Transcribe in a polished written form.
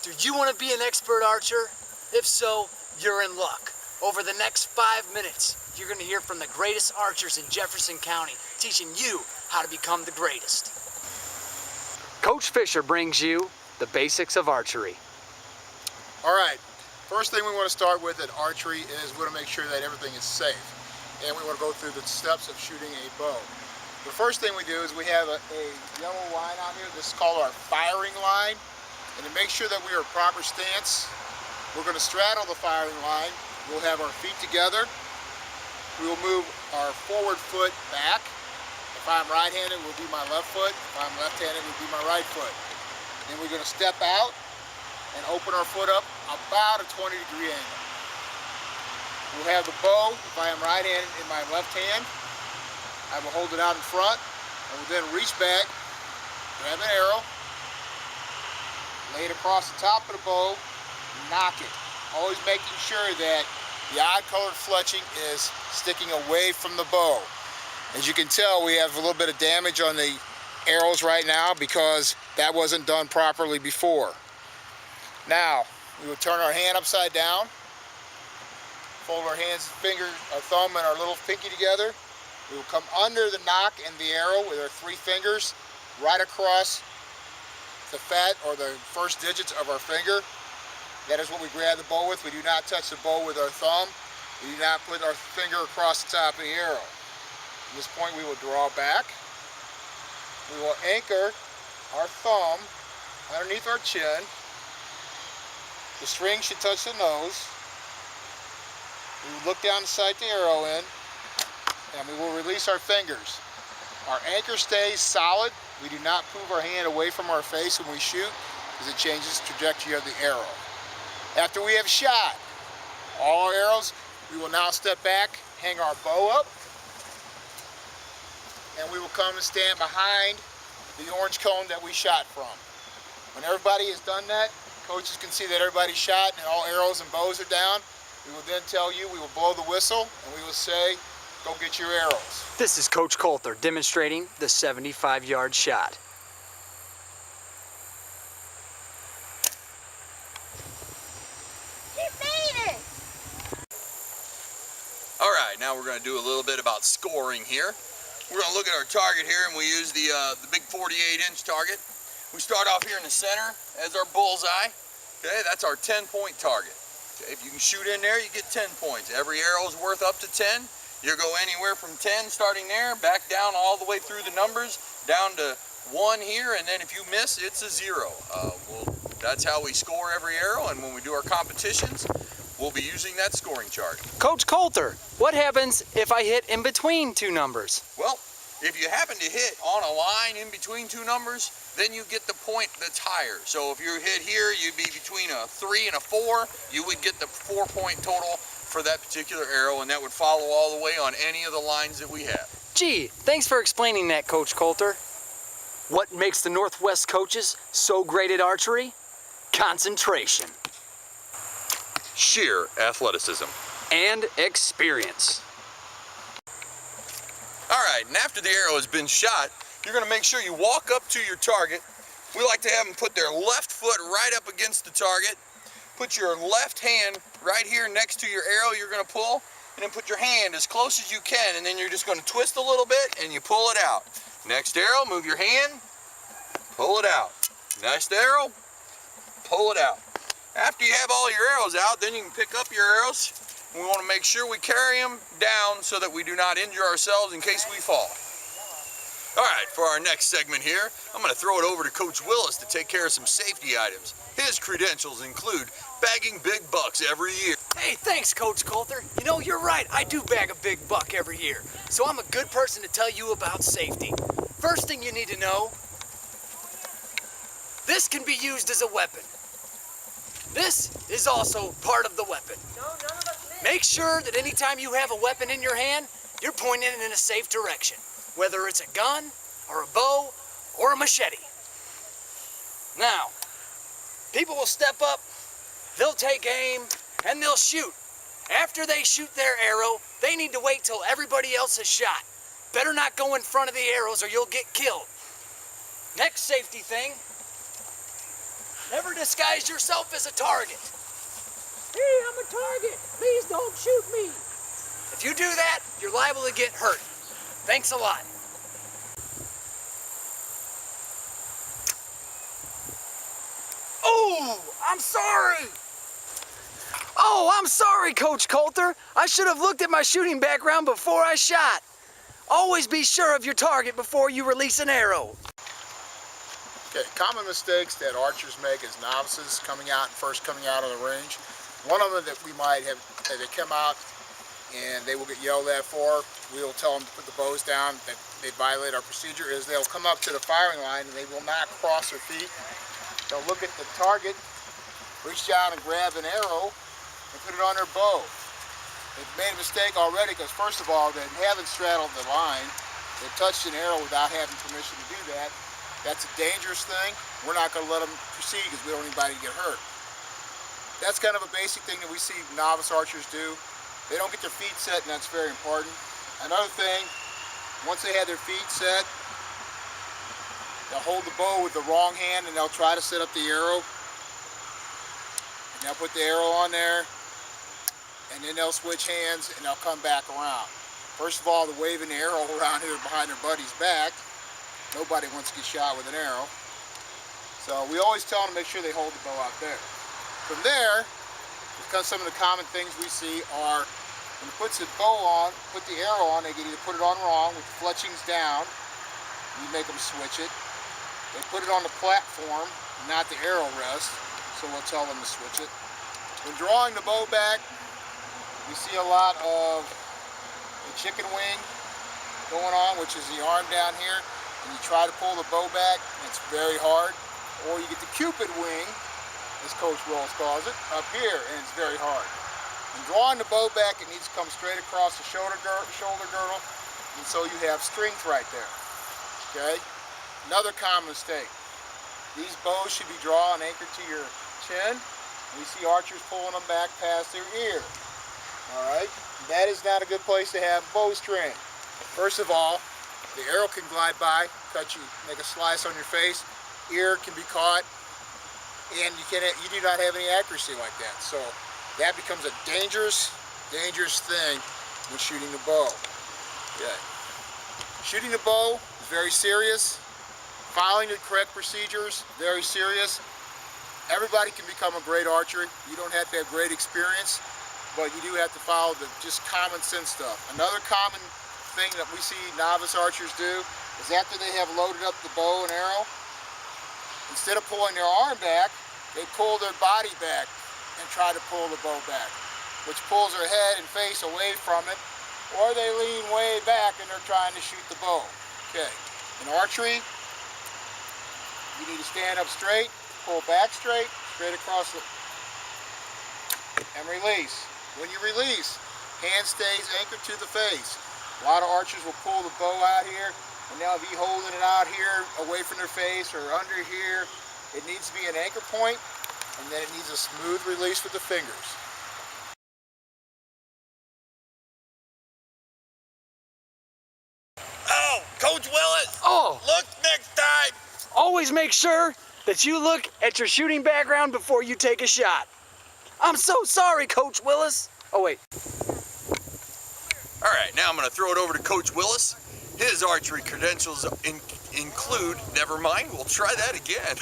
Do you want to be an expert archer? If so, you're in luck. Over the next 5 minutes, you're going to hear from the greatest archers in Jefferson County, teaching you how to become the greatest. Coach Fisher brings you the basics of archery. All right, first thing we want to start with at archery is we want to make sure that everything is safe. And we want to go through the steps of shooting a bow. The first thing we do is we have a yellow line on here. This is called our firing line. And to make sure that we are in proper stance, we're going to straddle the firing line. We'll have our feet together. We will move our forward foot back. If I'm right-handed, it will be my left foot. If I'm left-handed, it will be my right foot. Then we're going to step out and open our foot up about a 20-degree angle. We'll have the bow, if I am right-handed, in my left hand. I will hold it out in front. I will then reach back, grab an arrow, lay it across the top of the bow, knock it. Always making sure that the odd-colored fletching is sticking away from the bow. As you can tell, we have a little bit of damage on the arrows right now because that wasn't done properly before. Now, we will turn our hand upside down, fold our hands, our thumb and our little pinky together. We will come under the nock and the arrow with our 3 fingers right across the fat or the first digits of our finger. That is what we grab the bow with. We do not touch the bow with our thumb. We do not put our finger across the top of the arrow. At this point we will draw back. We will anchor our thumb underneath our chin. The string should touch the nose. We will look down to sight the arrow in, and we will release our fingers. Our anchor stays solid. We do not move our hand away from our face when we shoot because it changes the trajectory of the arrow. After we have shot all our arrows, we will now step back, hang our bow up, and we will come and stand behind the orange cone that we shot from. When everybody has done that, coaches can see that everybody's shot and all arrows and bows are down. We will then tell you, we will blow the whistle, and we will say, go get your arrows. This is Coach Coulter demonstrating the 75-yard shot. He made it! All right, now we're going to do a little bit about scoring here. We're going to look at our target here, and we use the big 48-inch target. We start off here in the center as our bullseye. Okay, that's our 10-point target. Okay, if you can shoot in there, you get 10 points. Every arrow is worth up to 10. You'll go anywhere from 10 starting there, back down all the way through the numbers, down to 1 here, and then if you miss, it's a 0. That's how we score every arrow, and when we do our competitions, we'll be using that scoring chart. Coach Coulter, what happens if I hit in between 2 numbers? Well, if you happen to hit on a line in between 2 numbers, then you get the point that's higher. So if you hit here, you'd be between a 3 and a 4, you would get the 4-point total for that particular arrow, and that would follow all the way on any of the lines that we have. Gee, thanks for explaining that, Coach Coulter. What makes the Northwest coaches so great at archery? Concentration. Sheer athleticism. And experience. All right, and after the arrow has been shot, you're going to make sure you walk up to your target. We like to have them put their left foot right up against the target. Put your left hand right here next to your arrow you're going to pull, and then put your hand as close as you can, and then you're just going to twist a little bit and you pull it out. Next arrow, move your hand, pull it out. Next arrow, pull it out. After you have all your arrows out, then you can pick up your arrows. We want to make sure we carry them down so that we do not injure ourselves in case we fall. All right, for our next segment here, I'm going to throw it over to Coach Willis to take care of some safety items. His credentials include bagging big bucks every year. Hey, thanks, Coach Coulter. You know, you're right. I do bag a big buck every year. So I'm a good person to tell you about safety. First thing you need to know, this can be used as a weapon. This is also part of the weapon. Make sure that anytime you have a weapon in your hand, you're pointing it in a safe direction. Whether it's a gun, or a bow, or a machete. Now, people will step up, they'll take aim, and they'll shoot. After they shoot their arrow, they need to wait till everybody else has shot. Better not go in front of the arrows or you'll get killed. Next safety thing, Never disguise yourself as a target. Hey, I'm a target. Please don't shoot me. If you do that, you're liable to get hurt. Thanks a lot. Oh, I'm sorry. Oh, I'm sorry, Coach Coulter. I should have looked at my shooting background before I shot. Always be sure of your target before you release an arrow. Okay, common mistakes that archers make as novices first coming out of the range. One of them that we might have, that they come out and they will get yelled at for, we'll tell them to put the bows down, that they violate our procedure, is they'll come up to the firing line and they will not cross their feet. They'll look at the target, reach down and grab an arrow and put it on their bow. They've made a mistake already because first of all, they haven't straddled the line. They've touched an arrow without having permission to do that. That's a dangerous thing. We're not going to let them proceed because we don't want anybody to get hurt. That's kind of a basic thing that we see novice archers do. They don't get their feet set, and that's very important. Another thing, once they have their feet set, they'll hold the bow with the wrong hand and they'll try to set up the arrow. And they'll put the arrow on there, and then they'll switch hands and they'll come back around. First of all, they're waving the arrow around here behind their buddy's back. Nobody wants to get shot with an arrow. So we always tell them to make sure they hold the bow out there. From there, because some of the common things we see are when he puts the bow on, put the arrow on, they can either put it on wrong with the fletchings down, you make them switch it. They put it on the platform, not the arrow rest, so we'll tell them to switch it. When drawing the bow back, we see a lot of the chicken wing going on, which is the arm down here, and you try to pull the bow back, and it's very hard. Or you get the Cupid wing, as Coach Willis calls it, up here, and it's very hard. When drawing the bow back, it needs to come straight across the shoulder girdle, and so you have strength right there, okay? Another common mistake, these bows should be drawn and anchored to your chin. We see archers pulling them back past their ear, all right? That is not a good place to have bowstring. First of all, the arrow can glide by, cut you, make a slice on your face, ear can be caught, and you do not have any accuracy like that. So that becomes a dangerous thing when shooting the bow. Okay. Shooting the bow is very serious. Following the correct procedures, very serious. Everybody can become a great archer. You don't have to have great experience, but you do have to follow the just common sense stuff. Another common thing that we see novice archers do is after they have loaded up the bow and arrow, instead of pulling their arm back, they pull their body back and try to pull the bow back, which pulls their head and face away from it, or they lean way back and they're trying to shoot the bow. Okay, in archery, you need to stand up straight, pull back straight across the, and release. When you release, hand stays anchored to the face. A lot of archers will pull the bow out here, and they'll be holding it out here away from their face or under here. It needs to be an anchor point, and then it needs a smooth release with the fingers. Oh, Coach Willis! Oh, Look next time! always make sure that you look at your shooting background before you take a shot. I'm so sorry, Coach Willis. Oh, wait. All right, now I'm going to throw it over to Coach Willis. His archery credentials include, never mind, we'll try that again.